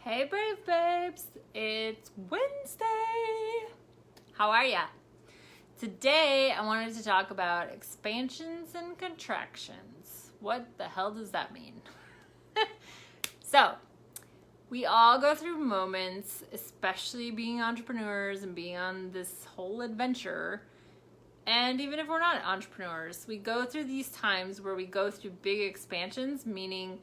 Hey Brave Babes, it's Wednesday. How are ya? Today I wanted to talk about expansions and contractions. What the hell does that mean? So, we all go through moments, especially being entrepreneurs and being on this whole adventure. And even if we're not entrepreneurs, we go through these times where we go through big expansions, meaning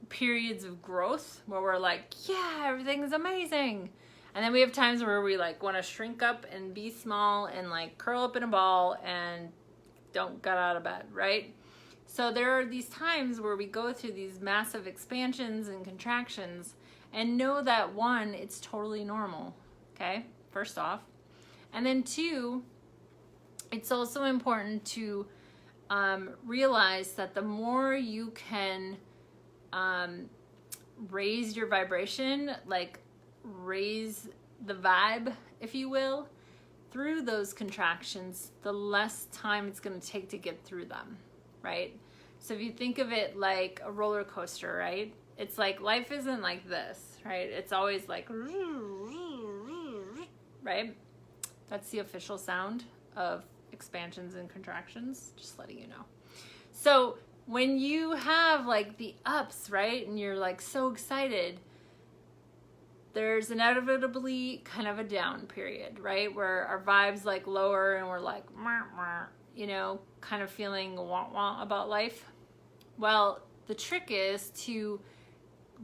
periods of growth where we're like, yeah, everything's amazing. And then we have times where we like want to shrink up and be small and like curl up in a ball and don't get out of bed, right? So there are these times where we go through these massive expansions and contractions and know that one, it's totally normal, okay? First off. And then two, it's also important to realize that the more you can raise your vibration, like raise the vibe, if you will, through those contractions, the less time it's going to take to get through them, right? So if you think of it like a roller coaster, right? It's like life isn't like this, right? It's always like, right? That's the official sound of expansions and contractions, just letting you know. So when you have like the ups, right, and you're like so excited, there's inevitably kind of a down period, right, where our vibes like lower and we're like, you know, kind of feeling wah-wah about life. Well, the trick is to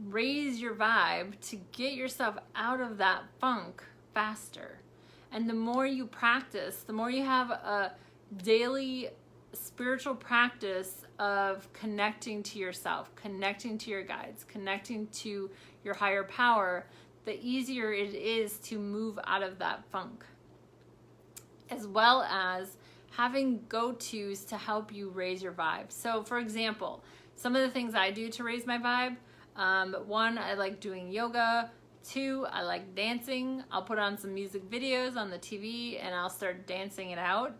raise your vibe to get yourself out of that funk faster. And the more you practice, the more you have a daily spiritual practice of connecting to yourself, connecting to your guides, connecting to your higher power, the easier it is to move out of that funk. As well as having go-tos to help you raise your vibe. So for example, some of the things I do to raise my vibe, one, I like doing yoga. Two, I like dancing. I'll put on some music videos on the TV and I'll start dancing it out.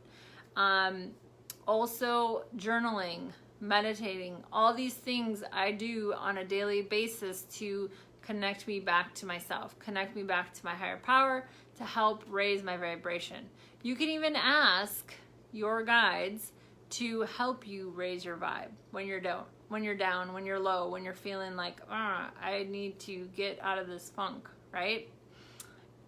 Also journaling, meditating, all these things I do on a daily basis to connect me back to myself, connect me back to my higher power, to help raise my vibration. You can even ask your guides to help you raise your vibe when you're down, when you're low, when you're feeling like, I need to get out of this funk, right?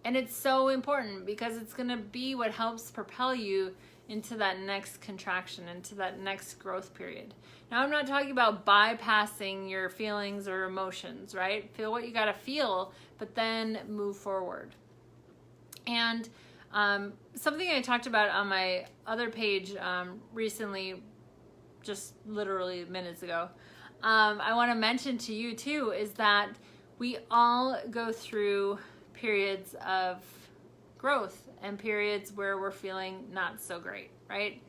And it's so important because it's gonna be what helps propel you into that next contraction, into that next growth period. Now, I'm not talking about bypassing your feelings or emotions, right? Feel what you gotta feel, but then move forward. And something I talked about on my other page recently, just literally minutes ago, I wanna mention to you too, is that we all go through periods of growth and periods where we're feeling not so great, right?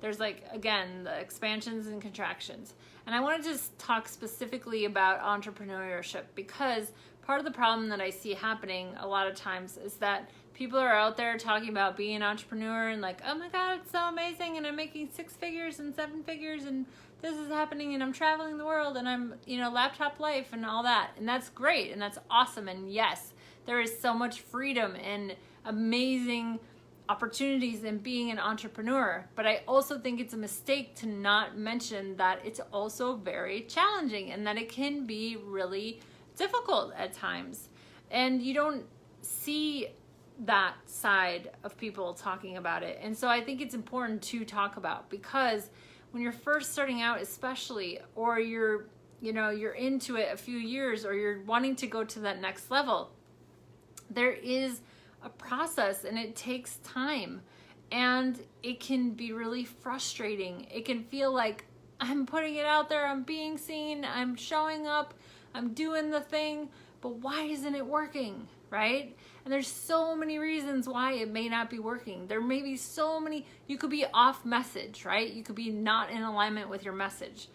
There's like, again, the expansions and contractions. And I want to just talk specifically about entrepreneurship because part of the problem that I see happening a lot of times is that people are out there talking about being an entrepreneur and like, oh my God, it's so amazing and I'm making 6 figures and 7 figures and this is happening and I'm traveling the world and I'm, you know, laptop life and all that. And that's great and that's awesome. And yes, there is so much freedom and amazing opportunities in being an entrepreneur. But I also think it's a mistake to not mention that it's also very challenging and that it can be really difficult at times. And you don't see that side of people talking about it. And so I think it's important to talk about because when you're first starting out especially, or you're into it a few years or you're wanting to go to that next level, there is a process and it takes time and it can be really frustrating. It can feel like I'm putting it out there, I'm being seen, I'm showing up, I'm doing the thing, but why isn't it working, right? And there's so many reasons why it may not be working. There may be so many, you could be off message, right? You could be not in alignment with your message.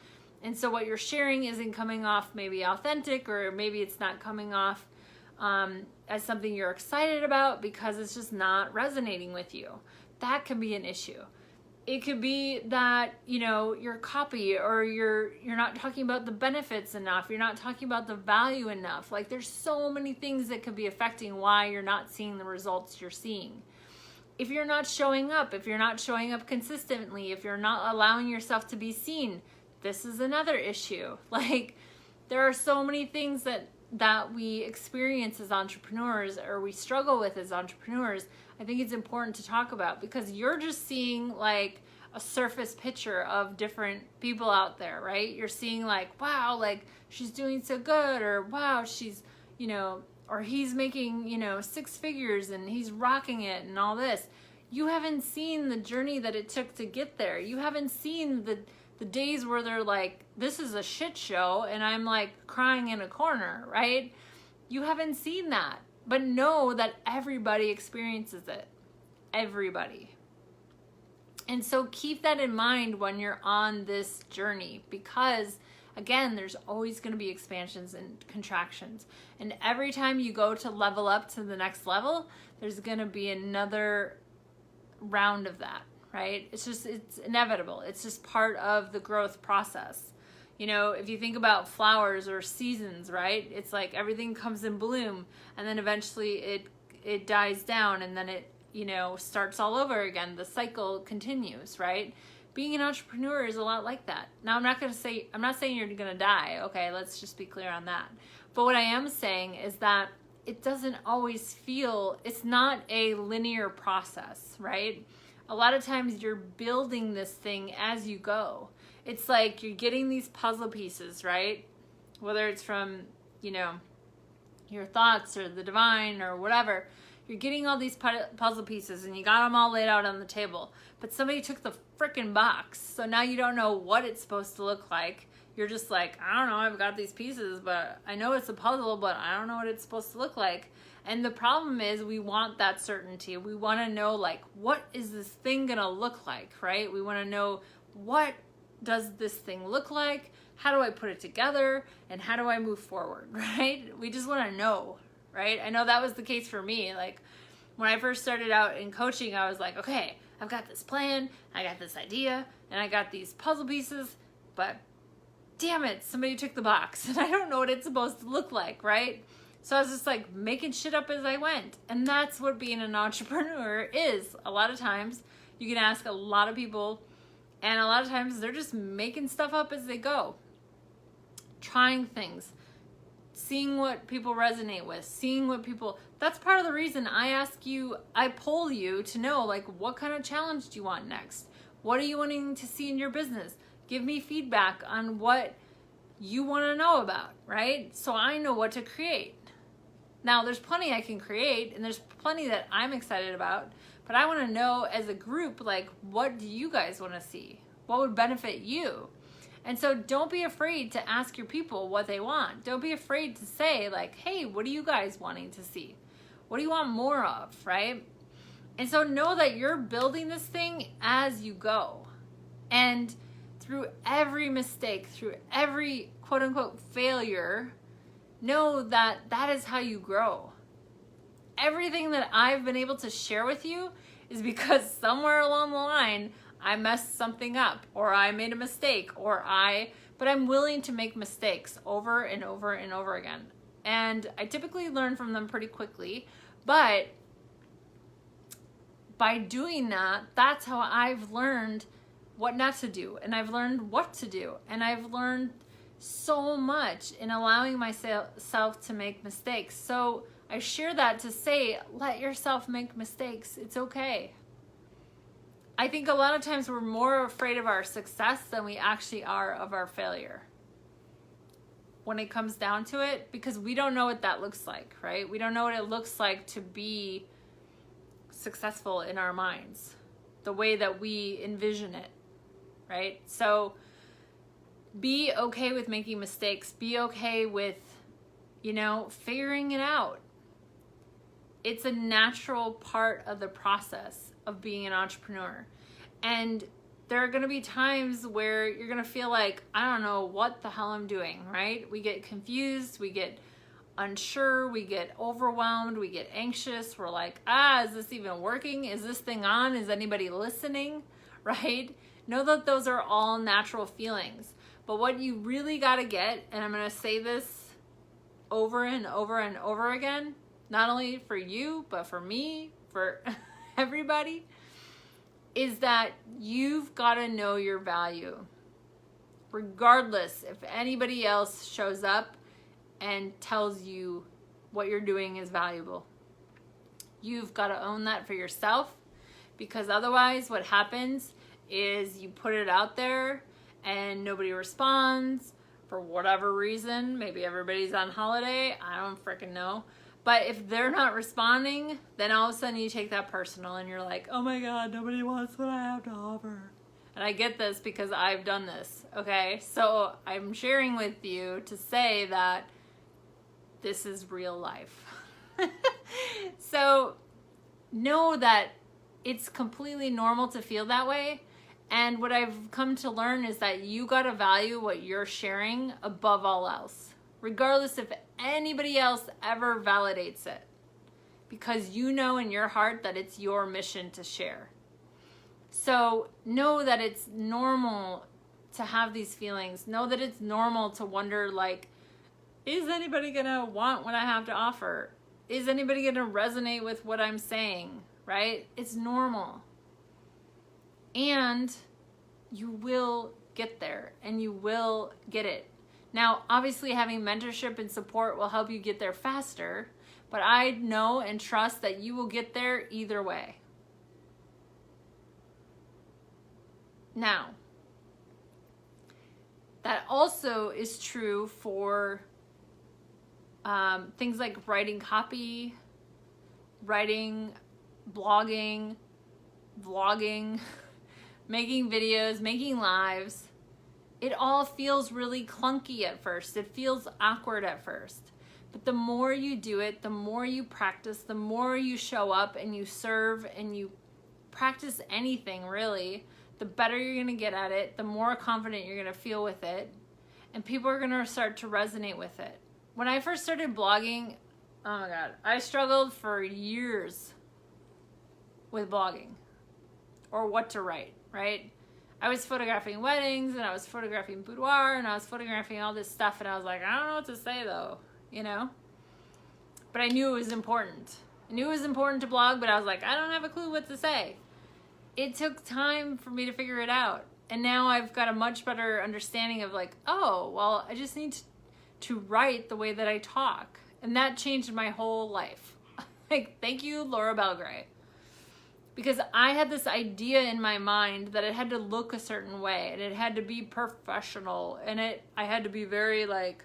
And so what you're sharing isn't coming off maybe authentic, or maybe it's not coming off as something you're excited about because it's just not resonating with you. That can be an issue. It could be that, your copy, or you're not talking about the benefits enough. You're not talking about the value enough. Like, there's so many things that could be affecting why you're not seeing the results you're seeing. If you're not showing up consistently, if you're not allowing yourself to be seen, this is another issue. Like, there are so many things that we experience as entrepreneurs, or we struggle with as entrepreneurs. I think it's important to talk about, because you're just seeing like a surface picture of different people out there, right? You're seeing like, wow, like she's doing so good, or wow, she's, or he's making, 6 figures and he's rocking it and all this. You haven't seen the journey that it took to get there. You haven't seen the days where they're like, this is a shit show and I'm like crying in a corner, right? You haven't seen that. But know that everybody experiences it. Everybody. And so keep that in mind when you're on this journey, because again, there's always going to be expansions and contractions. And every time you go to level up to the next level, there's going to be another round of that, right? It's inevitable. It's just part of the growth process. If you think about flowers or seasons, right? It's like everything comes in bloom, and then eventually it dies down, and then it, starts all over again. The cycle continues, right? Being an entrepreneur is a lot like that. Now, I'm not saying you're going to die. Okay, let's just be clear on that. But what I am saying is that it doesn't always it's not a linear process, right? A lot of times you're building this thing as you go. It's like you're getting these puzzle pieces, right? Whether it's from, your thoughts or the divine or whatever. You're getting all these puzzle pieces and you got them all laid out on the table. But somebody took the frickin' box. So now you don't know what it's supposed to look like. You're just like, I don't know, I've got these pieces, but I know it's a puzzle, but I don't know what it's supposed to look like. And the problem is we want that certainty. We want to know, like, what is this thing going to look like, right? We want to know, what does this thing look like? How do I put it together? And how do I move forward, right? We just want to know, right? I know that was the case for me. Like, when I first started out in coaching, I was like, okay, I've got this plan, I got this idea, and I got these puzzle pieces, but damn it, somebody took the box and I don't know what it's supposed to look like, right? So I was just like making shit up as I went. And that's what being an entrepreneur is. A lot of times you can ask a lot of people, and a lot of times they're just making stuff up as they go. Trying things, seeing what people resonate with, that's part of the reason I poll you to know, like, what kind of challenge do you want next? What are you wanting to see in your business? Give me feedback on what you want to know about, right? So I know what to create. Now, there's plenty I can create, and there's plenty that I'm excited about, but I want to know as a group, like, what do you guys want to see? What would benefit you? And so don't be afraid to ask your people what they want. Don't be afraid to say, like, hey, what are you guys wanting to see? What do you want more of, right? And so know that you're building this thing as you go. And through every mistake, through every quote unquote failure, know that that is how you grow. Everything that I've been able to share with you is because somewhere along the line, I messed something up, or I made a mistake, but I'm willing to make mistakes over and over and over again. And I typically learn from them pretty quickly, but by doing that, that's how I've learned what not to do, and I've learned what to do, and I've learned so much in allowing myself to make mistakes. So I share that to say, let yourself make mistakes. It's okay. I think a lot of times we're more afraid of our success than we actually are of our failure when it comes down to it, because we don't know what that looks like, right? We don't know what it looks like to be successful in our minds, the way that we envision it, right? So be okay with making mistakes. Be okay with, figuring it out. It's a natural part of the process of being an entrepreneur. And there are going to be times where you're going to feel like, I don't know what the hell I'm doing, right? We get confused, we get unsure, we get overwhelmed, we get anxious. We're like, is this even working? Is this thing on? Is anybody listening? right? Know that those are all natural feelings. But what you really got to get, and I'm going to say this over and over and over again, not only for you, but for me, for everybody, is that you've got to know your value. Regardless if anybody else shows up and tells you what you're doing is valuable. You've got to own that for yourself, because otherwise what happens is you put it out there and nobody responds for whatever reason. Maybe everybody's on holiday. I don't freaking know. But if they're not responding, then all of a sudden you take that personal and you're like, oh my God, nobody wants what I have to offer. And I get this because I've done this, okay? So I'm sharing with you to say that this is real life. So know that it's completely normal to feel that way. And what I've come to learn is that you got to value what you're sharing above all else, regardless if anybody else ever validates it, because you know in your heart that it's your mission to share. So know that it's normal to have these feelings. Know that it's normal to wonder, like, is anybody gonna want what I have to offer? Is anybody gonna resonate with what I'm saying, right? It's normal. And you will get there and you will get it. Now, obviously having mentorship and support will help you get there faster, but I know and trust that you will get there either way. Now, that also is true for things like writing copy, writing, blogging, vlogging, making videos, making lives. It all feels really clunky at first. It feels awkward at first. But the more you do it, the more you practice, the more you show up and you serve and you practice anything really, the better you're going to get at it, the more confident you're going to feel with it, and people are going to start to resonate with it. When I first started blogging, oh my God, I struggled for years with blogging or what to write, right? I was photographing weddings and I was photographing boudoir and I was photographing all this stuff, and I was like, I don't know what to say though, you know? But I knew it was important. I knew it was important to blog, but I was like, I don't have a clue what to say. It took time for me to figure it out. And now I've got a much better understanding of like, oh, well, I just need to write the way that I talk. And that changed my whole life. Like, thank you, Laura Belgray. Because I had this idea in my mind that it had to look a certain way and it had to be professional, and I had to be very like,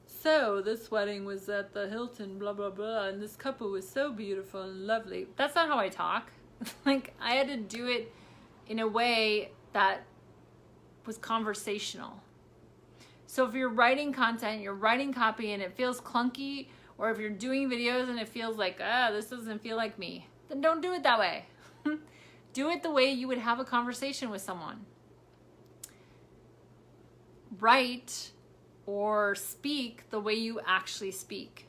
so this wedding was at the Hilton, blah, blah, blah, and this couple was so beautiful and lovely. That's not how I talk. Like, I had to do it in a way that was conversational. So if you're writing content, you're writing copy and it feels clunky, or if you're doing videos and it feels like, this doesn't feel like me, then don't do it that way. Do it the way you would have a conversation with someone. Write or speak the way you actually speak,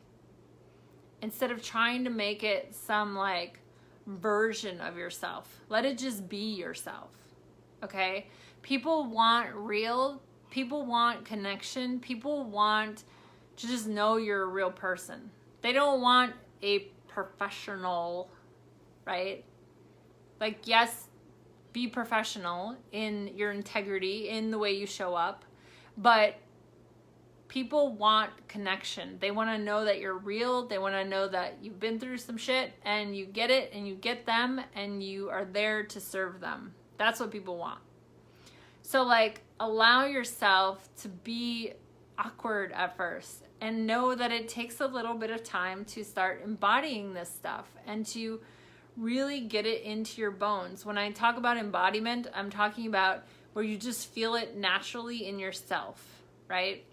instead of trying to make it some like version of yourself. Let it just be yourself, okay? People want real, people want connection, people want to just know you're a real person. They don't want a professional, right? Like, yes, be professional in your integrity, in the way you show up, but people want connection. They want to know that you're real. They want to know that you've been through some shit and you get it and you get them and you are there to serve them. That's what people want. So like, allow yourself to be awkward at first and know that it takes a little bit of time to start embodying this stuff and to really get it into your bones. When I talk about embodiment, I'm talking about where you just feel it naturally in yourself, right?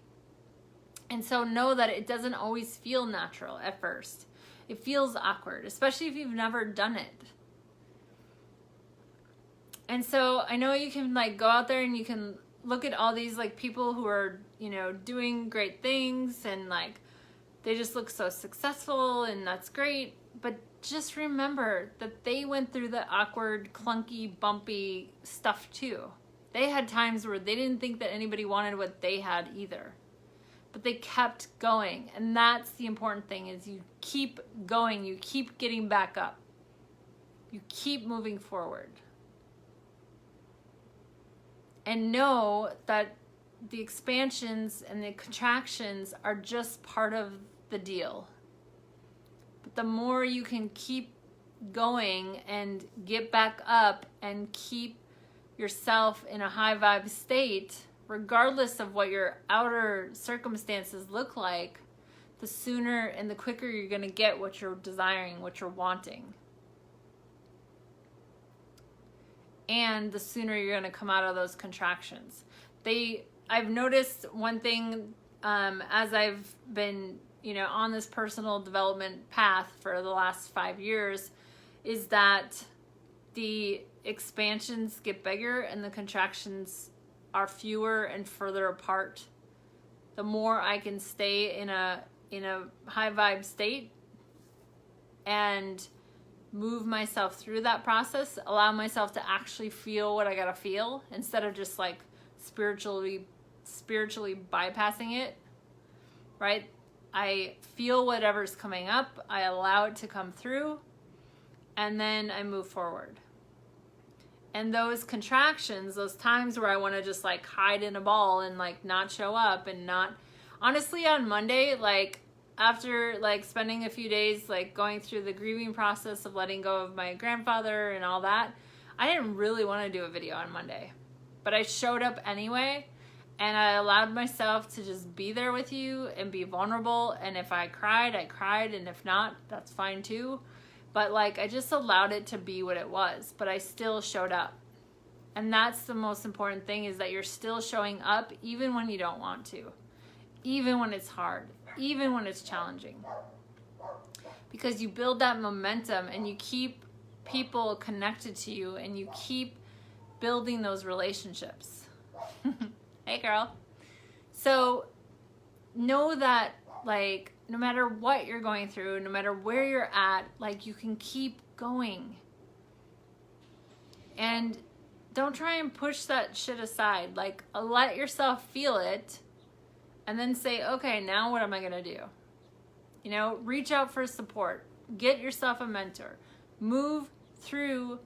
And so know that it doesn't always feel natural at first. It feels awkward, especially if you've never done it. And so I know you can like go out there and you can look at all these like people who are, you know, doing great things and like they just look so successful and that's great. But just remember that they went through the awkward, clunky, bumpy stuff too. They had times where they didn't think that anybody wanted what they had either. But they kept going. And that's the important thing, is you keep going. You keep getting back up. You keep moving forward. And know that the expansions and the contractions are just part of the deal. But the more you can keep going and get back up and keep yourself in a high vibe state, regardless of what your outer circumstances look like, the sooner and the quicker you're going to get what you're desiring, what you're wanting. And the sooner you're going to come out of those contractions. I've noticed one thing as I've been, on this personal development path for the last 5 years, is that the expansions get bigger and the contractions are fewer and further apart. The more I can stay in a high vibe state and move myself through that process, allow myself to actually feel what I gotta feel instead of just like spiritually bypassing it, right? I feel whatever's coming up, I allow it to come through, and then I move forward. And those contractions, those times where I want to just like hide in a ball and like not show up and not, honestly, on Monday, like after like spending a few days like going through the grieving process of letting go of my grandfather and all that, I didn't really want to do a video on Monday, but I showed up anyway, and I allowed myself to just be there with you and be vulnerable. And if I cried, I cried, and if not, that's fine too. But like, I just allowed it to be what it was, but I still showed up. And that's the most important thing, is that you're still showing up even when you don't want to, even when it's hard, even when it's challenging. Because you build that momentum and you keep people connected to you and you keep building those relationships. Hey girl. So know that like, no matter what you're going through, no matter where you're at, like you can keep going. And don't try and push that shit aside. Like, let yourself feel it and then say, okay, now what am I going to do? Reach out for support. Get yourself a mentor. Move through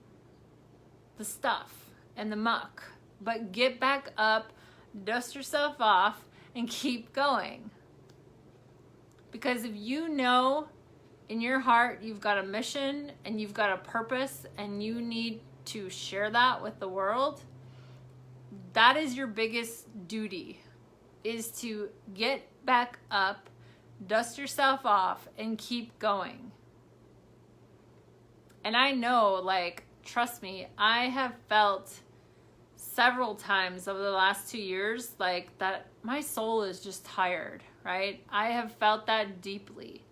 the stuff and the muck. But get back up, dust yourself off, and keep going. Because if you know in your heart you've got a mission and you've got a purpose and you need to share that with the world, that is your biggest duty, is to get back up, dust yourself off, and keep going. And I know, like, trust me, I have felt several times over the last 2 years like that my soul is just tired, right? I have felt that deeply.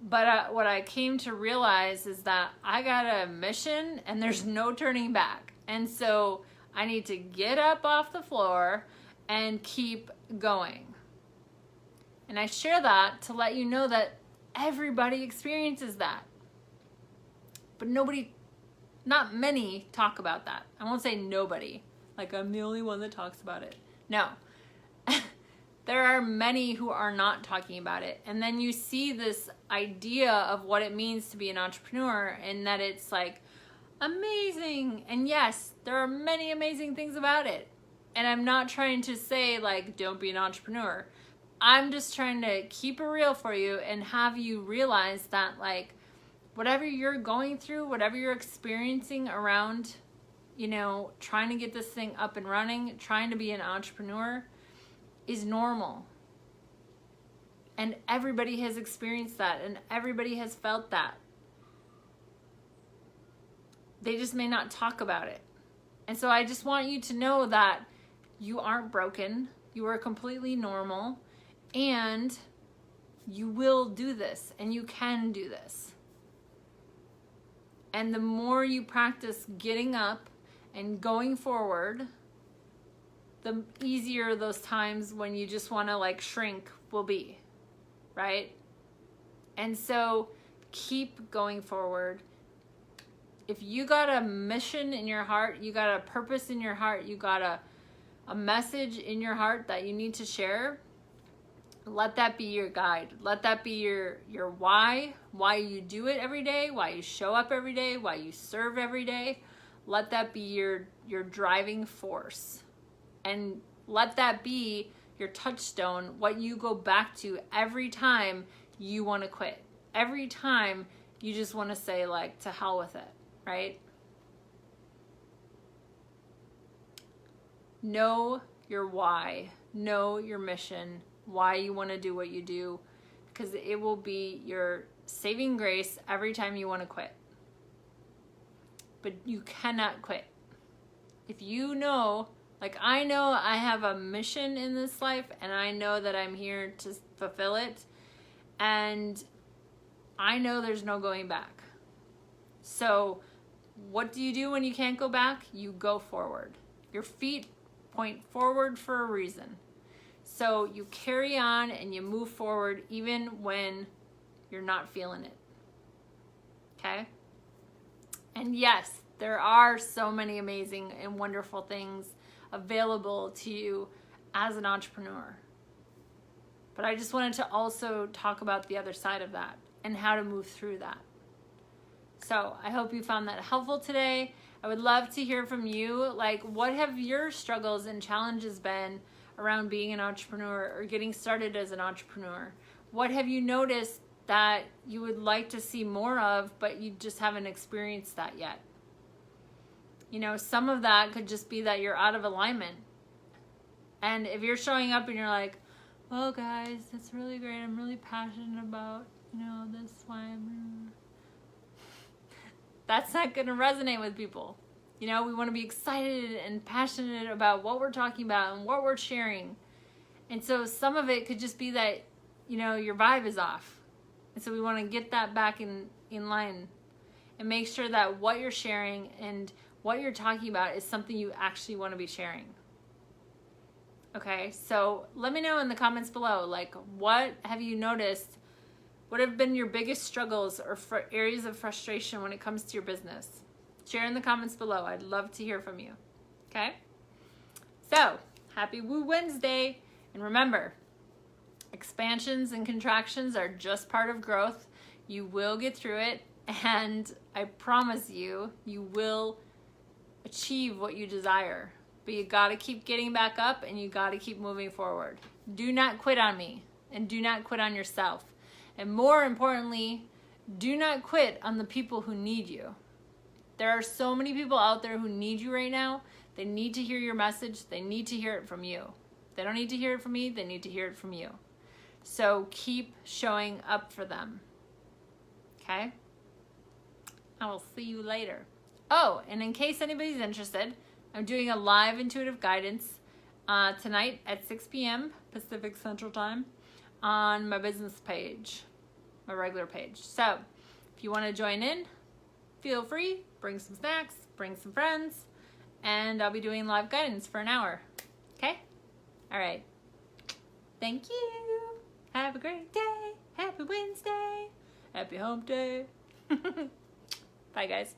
But what I came to realize is that I got a mission and there's no turning back. And so I need to get up off the floor and keep going. And I share that to let you know that everybody experiences that. But not many talk about that. I won't say nobody, like I'm the only one that talks about it. No. There are many who are not talking about it. And then you see this idea of what it means to be an entrepreneur, and that it's like amazing. And yes, there are many amazing things about it. And I'm not trying to say like, don't be an entrepreneur. I'm just trying to keep it real for you and have you realize that like, whatever you're going through, whatever you're experiencing around, trying to get this thing up and running, trying to be an entrepreneur, is normal. And everybody has experienced that, and everybody has felt that. They just may not talk about it. And so I just want you to know that you aren't broken. You are completely normal, and you will do this, and you can do this. And the more you practice getting up and going forward, the easier those times when you just want to like shrink will be, right? And so keep going forward. If you got a mission in your heart, you got a purpose in your heart, you got a message in your heart that you need to share, let that be your guide. Let that be your why you do it every day, why you show up every day, why you serve every day. Let that be your driving force. And let that be your touchstone, what you go back to every time you want to quit. Every time you just want to say, like, to hell with it, right? Know your why. Know your mission, why you want to do what you do, because it will be your saving grace every time you want to quit. But you cannot quit. If you know, like I know I have a mission in this life, and I know that I'm here to fulfill it, and I know there's no going back. So what do you do when you can't go back? You go forward. Your feet point forward for a reason. So you carry on and you move forward even when you're not feeling it. Okay? And yes, there are so many amazing and wonderful things available to you as an entrepreneur. But I just wanted to also talk about the other side of that and how to move through that. So I hope you found that helpful today. I would love to hear from you. Like, what have your struggles and challenges been around being an entrepreneur or getting started as an entrepreneur? What have you noticed that you would like to see more of, but you just haven't experienced that yet? You know, some of that could just be that you're out of alignment. And if you're showing up and you're like, well, guys, it's really great. I'm really passionate about, this why that's not going to resonate with people. We want to be excited and passionate about what we're talking about and what we're sharing. And so some of it could just be that, your vibe is off. And so we want to get that back in line and make sure that what you're sharing and what you're talking about is something you actually want to be sharing. Okay, so let me know in the comments below, like, what have you noticed? What have been your biggest struggles or areas of frustration when it comes to your business? Share in the comments below. I'd love to hear from you. Okay? So, happy Woo Wednesday. And remember, expansions and contractions are just part of growth. You will get through it. And I promise you, you will achieve what you desire. But you got to keep getting back up and you got to keep moving forward. Do not quit on me and do not quit on yourself. And more importantly, do not quit on the people who need you. There are so many people out there who need you right now. They need to hear your message. They need to hear it from you. They don't need to hear it from me. They need to hear it from you. So keep showing up for them. Okay? I will see you later. Oh, and in case anybody's interested, I'm doing a live intuitive guidance tonight at 6 p.m. Pacific Central Time on my business page, my regular page. So if you want to join in, feel free. Bring some snacks, bring some friends, and I'll be doing live guidance for an hour. Okay? All right. Thank you. Have a great day. Happy Wednesday. Happy hump day. Bye, guys.